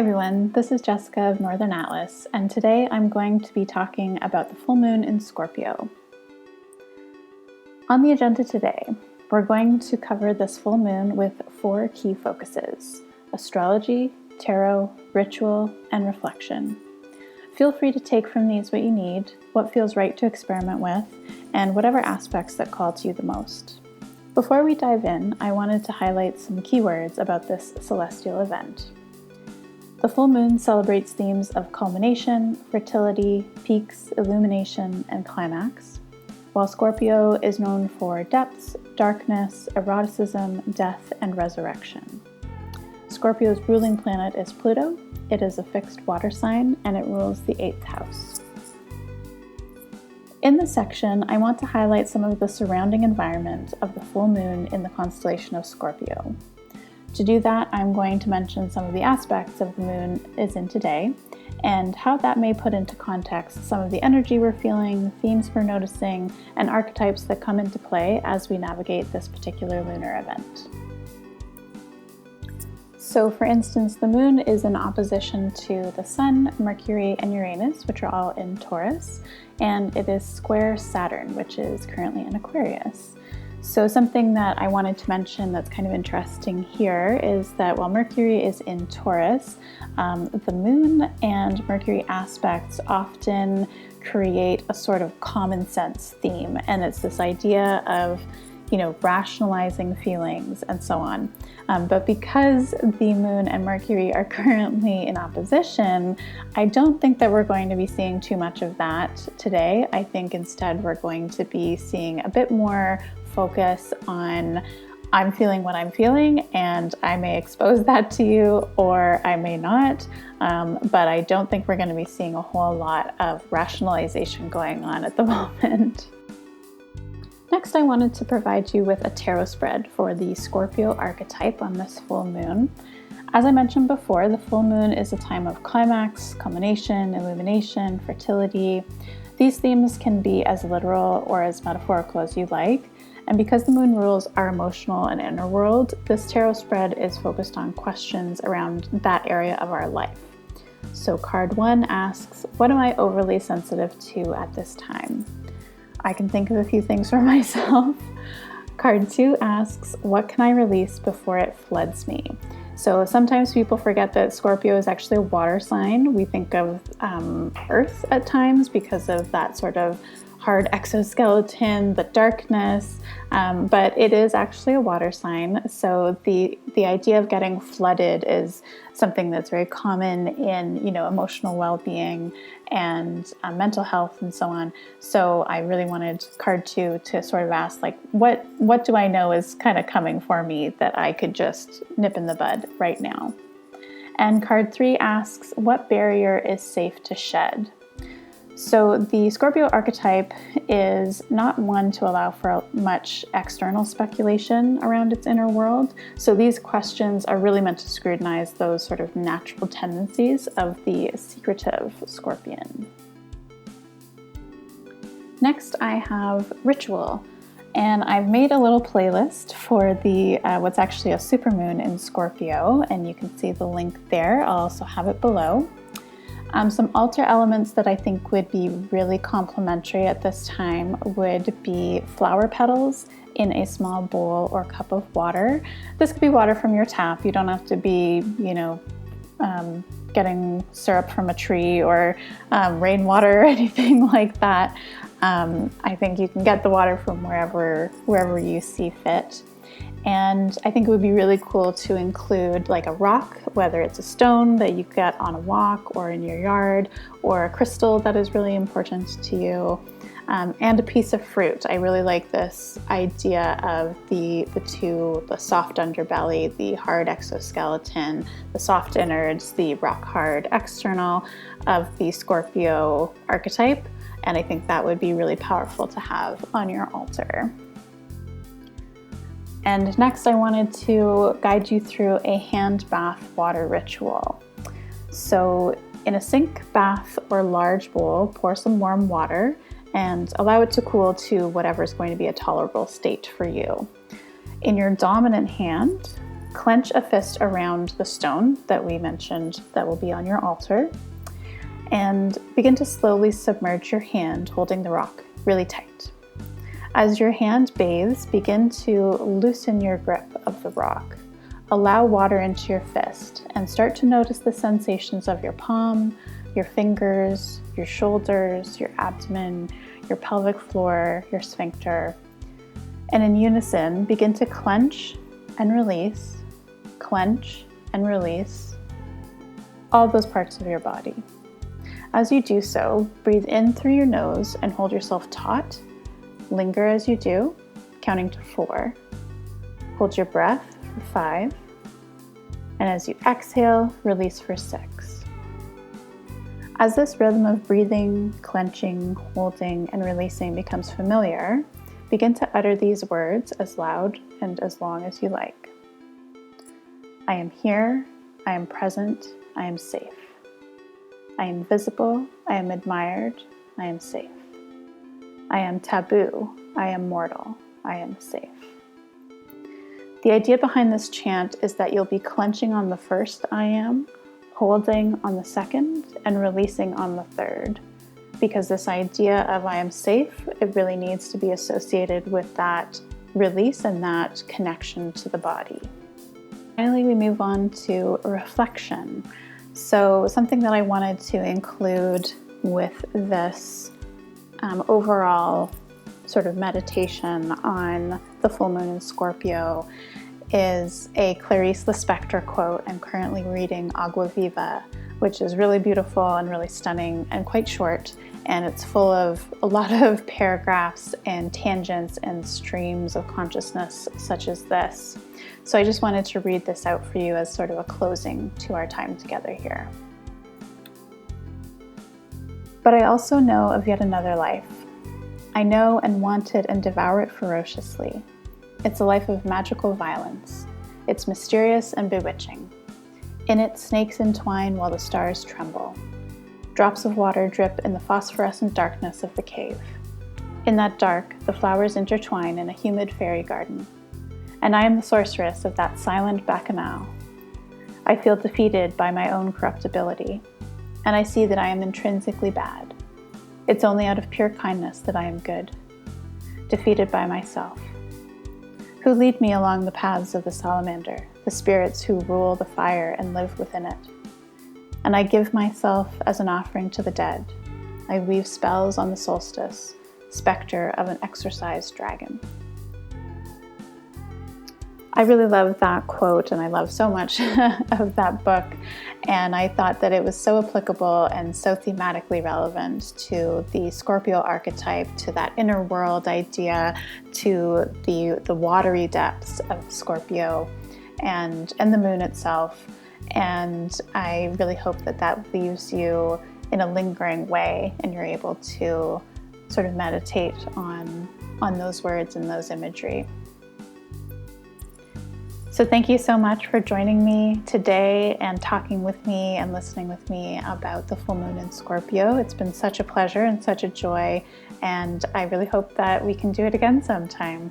everyone, this is Jessica of Northern Atlas, and today I'm going to be talking about the full moon in Scorpio. On the agenda today, we're going to cover this full moon with 4 key focuses: astrology, tarot, ritual, and reflection. Feel free to take from these what you need, what feels right to experiment with, and whatever aspects that call to you the most. Before we dive in, I wanted to highlight some keywords about this celestial event. The full moon celebrates themes of culmination, fertility, peaks, illumination, and climax, while Scorpio is known for depths, darkness, eroticism, death, and resurrection. Scorpio's ruling planet is Pluto. It is a fixed water sign, and it rules the 8th house. In this section, I want to highlight some of the surrounding environment of the full moon in the constellation of Scorpio. To do that, I'm going to mention some of the aspects of the moon is in today, and how that may put into context some of the energy we're feeling, themes we're noticing, and archetypes that come into play as we navigate this particular lunar event. So for instance, the moon is in opposition to the Sun, Mercury, and Uranus, which are all in Taurus, and it is square Saturn, which is currently in Aquarius. So something that I wanted to mention that's kind of interesting here is that while Mercury is in Taurus, the moon and Mercury aspects often create a sort of common sense theme, and it's this idea of rationalizing feelings and so on. But because the moon and Mercury are currently in opposition, I don't think that we're going to be seeing too much of that today. I think instead we're going to be seeing a bit more focus on I'm feeling what I'm feeling, and I may expose that to you or I may not, but I don't think we're going to be seeing a whole lot of rationalization going on at the moment. Next, I wanted to provide you with a tarot spread for the Scorpio archetype on this full moon. As I mentioned before, the full moon is a time of climax, culmination, illumination, fertility. These themes can be as literal or as metaphorical as you like. And because the moon rules our emotional and inner world, this tarot spread is focused on questions around that area of our life. So card 1 asks, what am I overly sensitive to at this time? I can think of a few things for myself. Card 2 asks, what can I release before it floods me? So sometimes people forget that Scorpio is actually a water sign. We think of Earth at times because of that sort of hard exoskeleton, the darkness, but it is actually a water sign. So the idea of getting flooded is something that's very common in emotional well-being and mental health and so on. So I really wanted card 2 to sort of ask, like, what do I know is kind of coming for me that I could just nip in the bud right now? And card 3 asks, what barrier is safe to shed? So the Scorpio archetype is not one to allow for much external speculation around its inner world. So these questions are really meant to scrutinize those sort of natural tendencies of the secretive Scorpion. Next, I have ritual, and I've made a little playlist for the what's actually a supermoon in Scorpio, and you can see the link there. I'll also have it below. Some altar elements that I think would be really complementary at this time would be flower petals in a small bowl or cup of water. This could be water from your tap. You don't have to be, getting syrup from a tree or rainwater or anything like that. I think you can get the water from wherever you see fit. And I think it would be really cool to include like a rock, whether it's a stone that you get on a walk or in your yard, or a crystal that is really important to you, and a piece of fruit. I really like this idea of the soft underbelly, the hard exoskeleton, the soft innards, the rock hard external of the Scorpio archetype. And I think that would be really powerful to have on your altar. And next, I wanted to guide you through a hand bath water ritual. So in a sink, bath, or large bowl, pour some warm water and allow it to cool to whatever is going to be a tolerable state for you. In your dominant hand, Clench a fist around the stone that we mentioned that will be on your altar, and begin to slowly submerge your hand holding the rock really tight. As your hand bathes, begin to loosen your grip of the rock. Allow water into your fist and start to notice the sensations of your palm, your fingers, your shoulders, your abdomen, your pelvic floor, your sphincter. And in unison, begin to clench and release, clench and release all those parts of your body. As you do so, breathe in through your nose and hold yourself taut. Linger as you do, counting to 4. Hold your breath for 5. And as you exhale, release for 6. As this rhythm of breathing, clenching, holding, and releasing becomes familiar, begin to utter these words as loud and as long as you like. I am here, I am present, I am safe. I am visible, I am admired, I am safe. I am taboo, I am mortal, I am safe. The idea behind this chant is that you'll be clenching on the first I am, holding on the second, and releasing on the third. Because this idea of I am safe, it really needs to be associated with that release and that connection to the body. Finally, we move on to reflection. So something that I wanted to include with this overall sort of meditation on the full moon in Scorpio is a Clarice Lispector quote. I'm currently reading Agua Viva, which is really beautiful and really stunning and quite short, and it's full of a lot of paragraphs and tangents and streams of consciousness such as this. So I just wanted to read this out for you as sort of a closing to our time together here. But I also know of yet another life. I know and want it and devour it ferociously. It's a life of magical violence. It's mysterious and bewitching. In it, snakes entwine while the stars tremble. Drops of water drip in the phosphorescent darkness of the cave. In that dark, the flowers intertwine in a humid fairy garden. And I am the sorceress of that silent bacchanal. I feel defeated by my own corruptibility, and I see that I am intrinsically bad. It's only out of pure kindness that I am good, defeated by myself. Who lead me along the paths of the salamander, the spirits who rule the fire and live within it. And I give myself as an offering to the dead. I weave spells on the solstice, specter of an exorcised dragon. I really love that quote, and I love so much of that book, and I thought that it was so applicable and so thematically relevant to the Scorpio archetype, to that inner world idea, to the watery depths of Scorpio and the moon itself. And I really hope that that leaves you in a lingering way, and you're able to sort of meditate on those words and those imagery. So thank you so much for joining me today and talking with me and listening with me about the full moon in Scorpio. It's been such a pleasure and such a joy, and I really hope that we can do it again sometime.